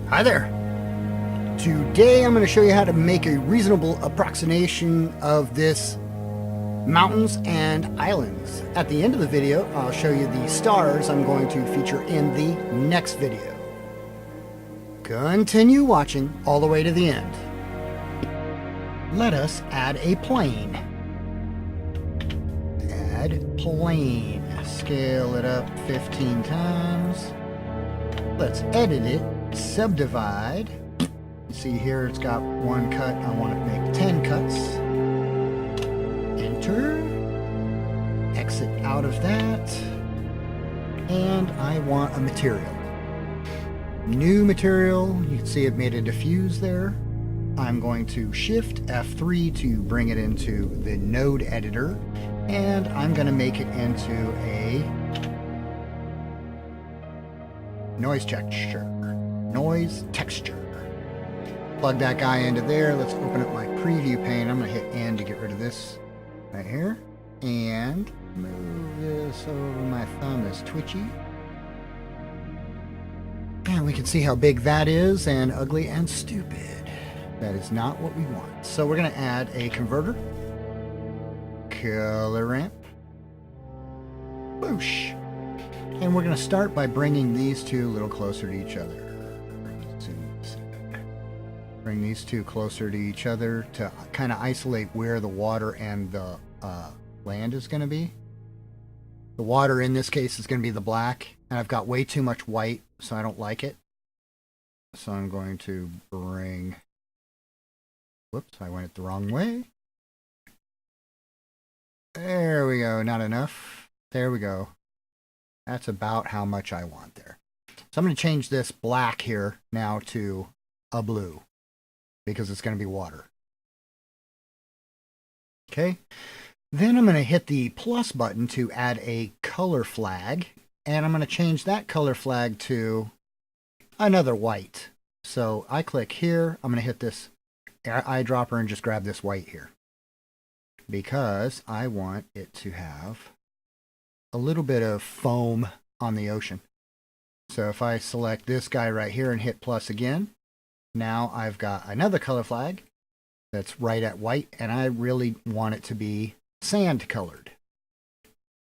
Hi there. Today I'm going to show you how to make a reasonable approximation of this mountains and islands. At the end of the video, I'll show you the stars I'm going to feature in the next video. Continue watching all the way to the end. Let us add a plane. Add plane. Scale it up 15 times. Let's edit it. Subdivide. You see here it's got one cut. I want to make 10 cuts. Enter. Exit out of that. And I want a material. New material. You can see it made a diffuse there. I'm going to Shift F3 to bring it into the node editor. And I'm going to make it into a noise texture. Noise texture. Plug that guy into there. Let's open up my preview pane. I'm going to hit N to get rid of this right here. And move this over. My thumb is twitchy. And we can see how big that is, and ugly and stupid. That is not what we want. So we're going to add a converter. Color ramp. Boosh. And we're going to start by bringing these two a little closer to each other. Bring these two closer to each other to kind of isolate where the water and the land is going to be. The water in this case is going to be the black, and I've got way too much white, so I don't like it. So I'm going to bring... Whoops, I went it the wrong way. There we go, not enough. There we go. That's about how much I want there. So I'm going to change this black here now to a blue, because it's going to be water. Okay. Then I'm going to hit the plus button to add a color flag, and I'm going to change that color flag to another white. So I click here. I'm going to hit this eyedropper and just grab this white here, because I want it to have a little bit of foam on the ocean. So if I select this guy right here and hit plus again, now I've got another color flag that's right at white, and I really want it to be sand colored.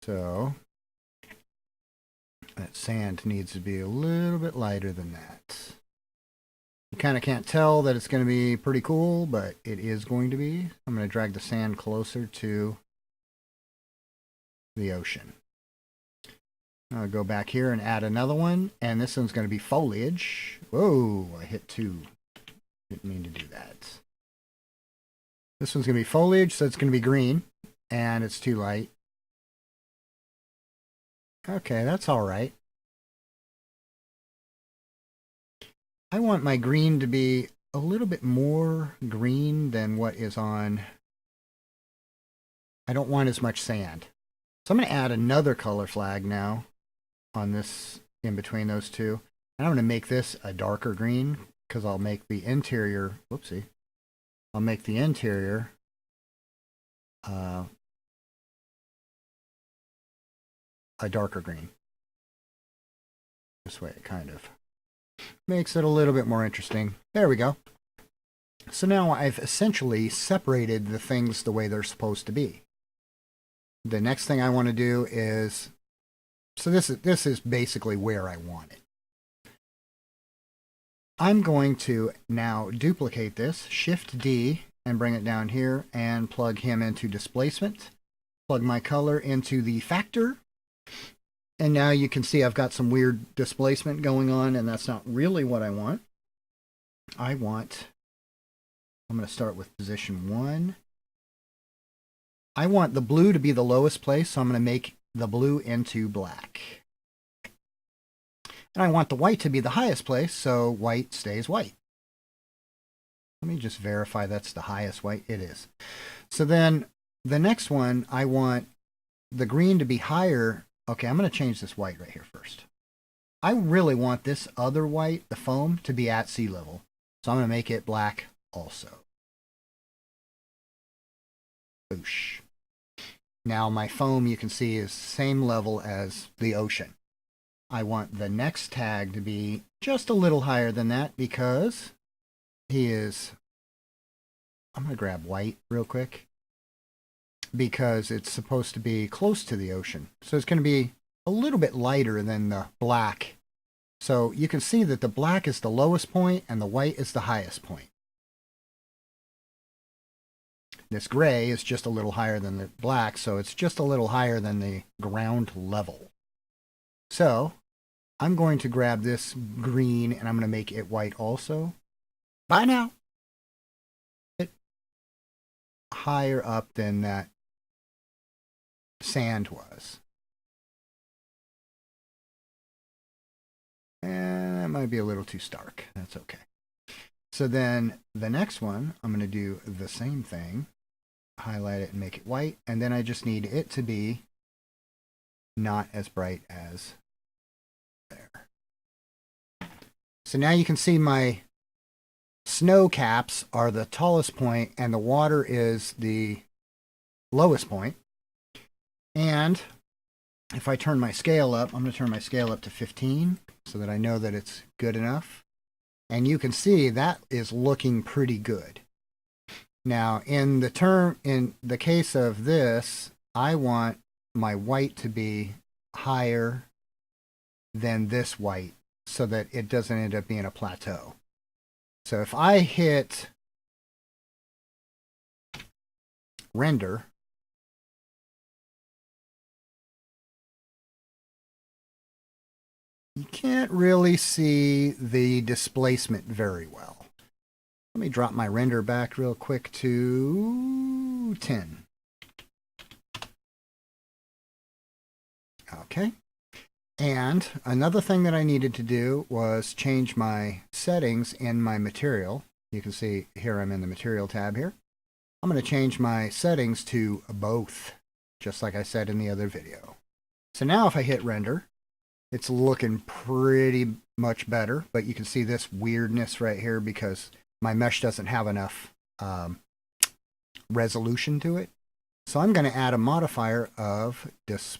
So that sand needs to be a little bit lighter than that. You kind of can't tell that it's going to be pretty cool, but it is going to be. I'm going to drag the sand closer to the ocean. I'll go back here and add another one, and this one's going to be foliage. Whoa, I hit 2. Didn't mean to do that. This one's going to be foliage, so it's going to be green, and it's too light. Okay, that's all right. I want my green to be a little bit more green than what is on... I don't want as much sand. So I'm going to add another color flag now on this, in between those two. And I'm going to make this a darker green, because I'll make the interior... Whoopsie. I'll make the interior a darker green. This way it kind of makes it a little bit more interesting. There we go. So now I've essentially separated the things the way they're supposed to be. The next thing I want to do is... So this is basically where I want it. I'm going to now duplicate this, Shift D, and bring it down here and plug him into displacement. Plug my color into the factor. And now you can see I've got some weird displacement going on, and that's not really what I want. I'm going to start with position 1. I want the blue to be the lowest place, so I'm going to make the blue into black. And I want the white to be the highest place, so white stays white. Let me just verify that's the highest white. It is. So then the next one, I want the green to be higher. Okay, I'm going to change this white right here first. I really want this other white, the foam, to be at sea level. So I'm going to make it black also. Boosh. Now my foam, you can see, is same level as the ocean. I want the next tag to be just a little higher than that because he is... I'm going to grab white real quick because it's supposed to be close to the ocean. So it's going to be a little bit lighter than the black. So you can see that the black is the lowest point and the white is the highest point. This gray is just a little higher than the black, so it's just a little higher than the ground level. So I'm going to grab this green and I'm going to make it white also. Bye now. Higher up than that sand was. And that might be a little too stark. That's okay. So then the next one, I'm going to do the same thing. Highlight it and make it white. And then I just need it to be not as bright as there. So now you can see my snow caps are the tallest point and the water is the lowest point. And if I turn my scale up, I'm going to turn my scale up to 15 so that I know that it's good enough. And you can see that is looking pretty good. Now, in the case of this, I want my white to be higher than this white so that it doesn't end up being a plateau. So if I hit render, you can't really see the displacement very well. Let me drop my render back real quick to 10. Okay. And another thing that I needed to do was change my settings in my material. You can see here I'm in the material tab here. I'm going to change my settings to both, just like I said in the other video. So now if I hit render, it's looking pretty much better, but you can see this weirdness right here because my mesh doesn't have enough resolution to it. So I'm going to add a modifier of this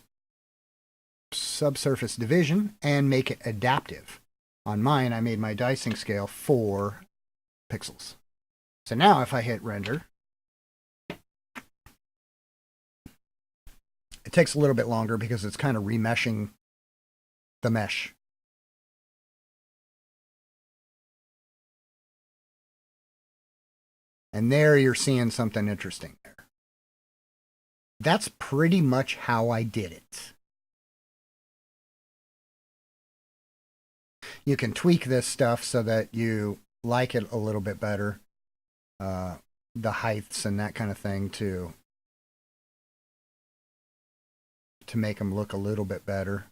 subsurface division and make it adaptive. On mine, I made my dicing scale 4 pixels. So now if I hit render, it takes a little bit longer because it's kind of remeshing the mesh. And there you're seeing something interesting there. That's pretty much how I did it. You can tweak this stuff so that you like it a little bit better. The heights and that kind of thing to make them look a little bit better.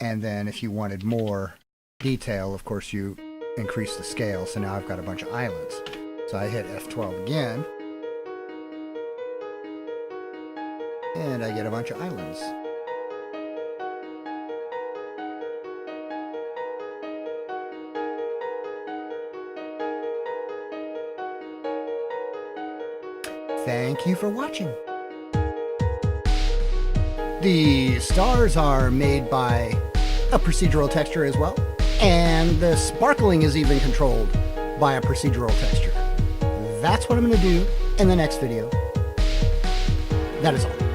And then if you wanted more detail, of course, you increase the scale. So now I've got a bunch of islands. So I hit F12 again. And I get a bunch of islands. Thank you for watching. The stars are made by a procedural texture as well, and the sparkling is even controlled by a procedural texture. That's what I'm going to do in the next video. That is all.